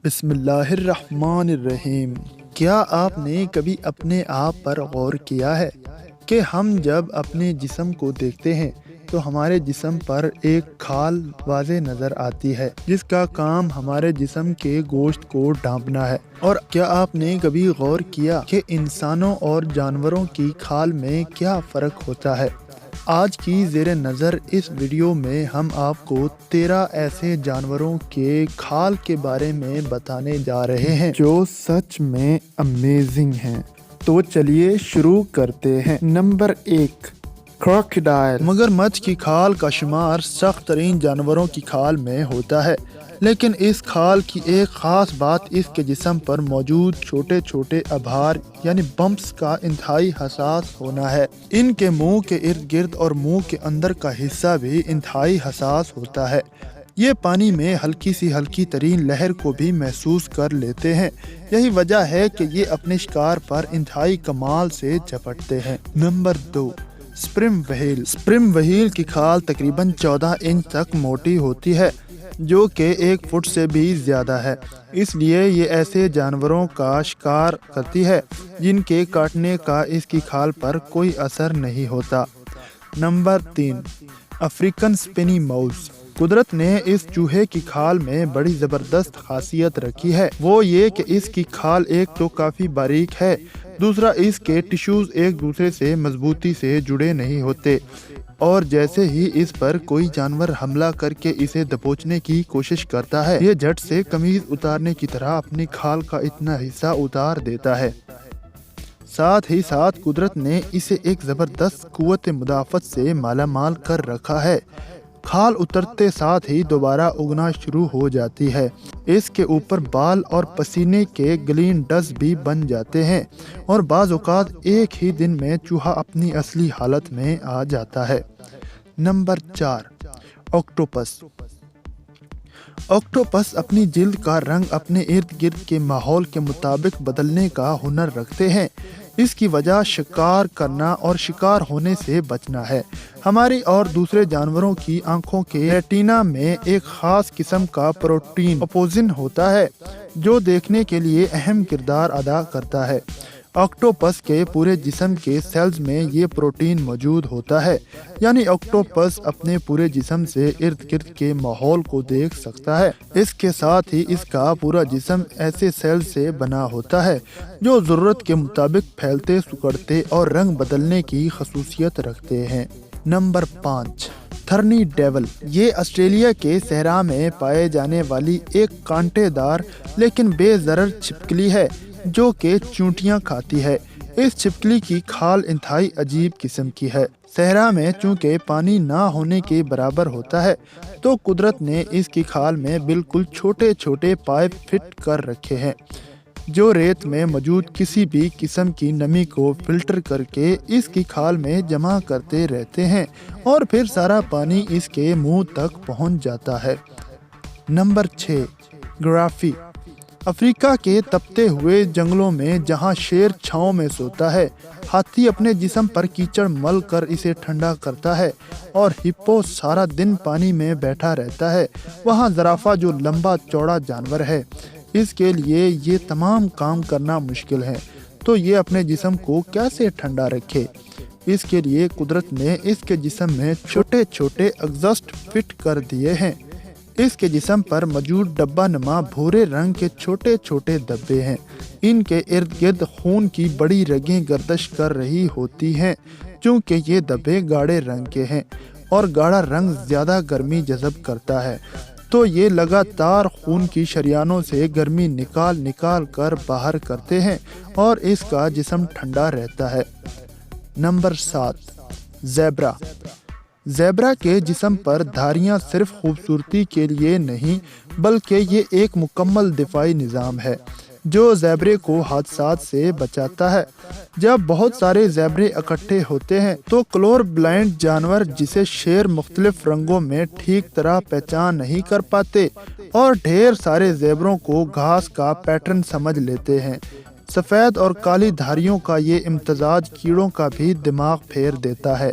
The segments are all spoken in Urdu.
بسم اللہ الرحمن الرحیم۔ کیا آپ نے کبھی اپنے آپ پر غور کیا ہے کہ ہم جب اپنے جسم کو دیکھتے ہیں تو ہمارے جسم پر ایک کھال واضح نظر آتی ہے جس کا کام ہمارے جسم کے گوشت کو ڈھانپنا ہے؟ اور کیا آپ نے کبھی غور کیا کہ انسانوں اور جانوروں کی کھال میں کیا فرق ہوتا ہے؟ آج کی زیر نظر اس ویڈیو میں ہم آپ کو 13 ایسے جانوروں کے کھال کے بارے میں بتانے جا رہے ہیں جو سچ میں امیزنگ ہیں۔ تو چلیے شروع کرتے ہیں۔ Number 1، crocodile. مگرمچھ کی کھال کا شمار سخت ترین جانوروں کی کھال میں ہوتا ہے، لیکن اس کھال کی ایک خاص بات اس کے جسم پر موجود چھوٹے چھوٹے آبھار یعنی بمپس کا انتہائی حساس ہونا ہے۔ ان کے منہ کے ارد گرد اور منہ کے اندر کا حصہ بھی انتہائی حساس ہوتا ہے۔ یہ پانی میں ہلکی سی ہلکی ترین لہر کو بھی محسوس کر لیتے ہیں۔ یہی وجہ ہے کہ یہ اپنے شکار پر انتہائی کمال سے جھپٹتے ہیں۔ Number 2، sperm whale. Sperm whale کی کھال تقریباً 14 انچ تک موٹی ہوتی ہے، جو کہ 1 فٹ سے بھی زیادہ ہے۔ اس لیے یہ ایسے جانوروں کا شکار کرتی ہے جن کے کاٹنے کا اس کی کھال پر کوئی اثر نہیں ہوتا۔ Number 3، African spiny mouse. قدرت نے اس چوہے کی کھال میں بڑی زبردست خاصیت رکھی ہے، وہ یہ کہ اس کی کھال ایک تو کافی باریک ہے، دوسرا اس کے ٹشوز ایک دوسرے سے مضبوطی سے جڑے نہیں ہوتے، اور جیسے ہی اس پر کوئی جانور حملہ کر کے اسے دبوچنے کی کوشش کرتا ہے، یہ جھٹ سے قمیض اتارنے کی طرح اپنی کھال کا اتنا حصہ اتار دیتا ہے۔ ساتھ ہی ساتھ قدرت نے اسے ایک زبردست قوت مدافعت سے مالا مال کر رکھا ہے۔ کھال اترتے ساتھ ہی دوبارہ اگنا شروع ہو جاتی ہے۔ اس کے اوپر بال اور پسینے کے گلینڈز بھی بن جاتے ہیں، اور بعض اوقات ایک ہی دن میں چوہا اپنی اصلی حالت میں آ جاتا ہے۔ Number 4، octopus. آکٹوپس اپنی جلد کا رنگ اپنے ارد گرد کے ماحول کے مطابق بدلنے کا ہنر رکھتے ہیں۔ اس کی وجہ شکار کرنا اور شکار ہونے سے بچنا ہے۔ ہماری اور دوسرے جانوروں کی آنکھوں کے ریٹینا میں ایک خاص قسم کا پروٹین اپوزن ہوتا ہے جو دیکھنے کے لیے اہم کردار ادا کرتا ہے۔ آکٹوپس کے پورے جسم کے سیلز میں یہ پروٹین موجود ہوتا ہے، یعنی آکٹوپس اپنے پورے جسم سے ارد گرد کے ماحول کو دیکھ سکتا ہے۔ اس کے ساتھ ہی اس کا پورا جسم ایسے سیل سے بنا ہوتا ہے جو ضرورت کے مطابق پھیلتے، سکڑتے اور رنگ بدلنے کی خصوصیت رکھتے ہیں۔ Number 5، thorny devil. یہ آسٹریلیا کے صحرا میں پائے جانے والی ایک کانٹے دار لیکن بے ضرر چھپکلی ہے جو کہ چونٹیاں کھاتی ہے۔ اس چھپکلی کی کھال انتہائی عجیب قسم کی ہے۔ صحرا میں چونکہ پانی نہ ہونے کے برابر ہوتا ہے، تو قدرت نے اس کی کھال میں بالکل چھوٹے چھوٹے پائپ فٹ کر رکھے ہیں جو ریت میں موجود کسی بھی قسم کی نمی کو فلٹر کر کے اس کی کھال میں جمع کرتے رہتے ہیں، اور پھر سارا پانی اس کے منہ تک پہنچ جاتا ہے۔ نمبر 6، گرافی۔ افریقہ کے تپتے ہوئے جنگلوں میں جہاں شیر چھاؤں میں سوتا ہے، ہاتھی اپنے جسم پر کیچڑ مل کر اسے ٹھنڈا کرتا ہے، اور ہپو سارا دن پانی میں بیٹھا رہتا ہے، وہاں زرافہ جو لمبا چوڑا جانور ہے، اس کے لیے یہ تمام کام کرنا مشکل ہے، تو یہ اپنے جسم کو کیسے ٹھنڈا رکھے؟ اس کے لیے قدرت نے اس کے جسم میں چھوٹے چھوٹے ایگزاسٹ فٹ کر دیے ہیں۔ اس کے جسم پر موجود ڈبہ نما بھورے رنگ کے چھوٹے چھوٹے دبے ہیں۔ ان کے ارد گرد خون کی بڑی رگیں گردش کر رہی ہوتی ہیں، چونکہ یہ دبے گاڑھے رنگ کے ہیں اور گاڑھا رنگ زیادہ گرمی جذب کرتا ہے، تو یہ لگاتار خون کی شریانوں سے گرمی نکال کر باہر کرتے ہیں اور اس کا جسم ٹھنڈا رہتا ہے۔ Number 7، zebra. زیبرا کے جسم پر دھاریاں صرف خوبصورتی کے لیے نہیں بلکہ یہ ایک مکمل دفاعی نظام ہے جو زیبرے کو حادثات سے بچاتا ہے۔ جب بہت سارے زیبرے اکٹھے ہوتے ہیں تو کلر بلائنڈ جانور جسے شیر مختلف رنگوں میں ٹھیک طرح پہچان نہیں کر پاتے اور ڈھیر سارے زیبروں کو گھاس کا پیٹرن سمجھ لیتے ہیں۔ سفید اور کالی دھاریوں کا یہ امتزاج کیڑوں کا بھی دماغ پھیر دیتا ہے۔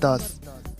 10,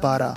12,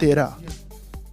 13,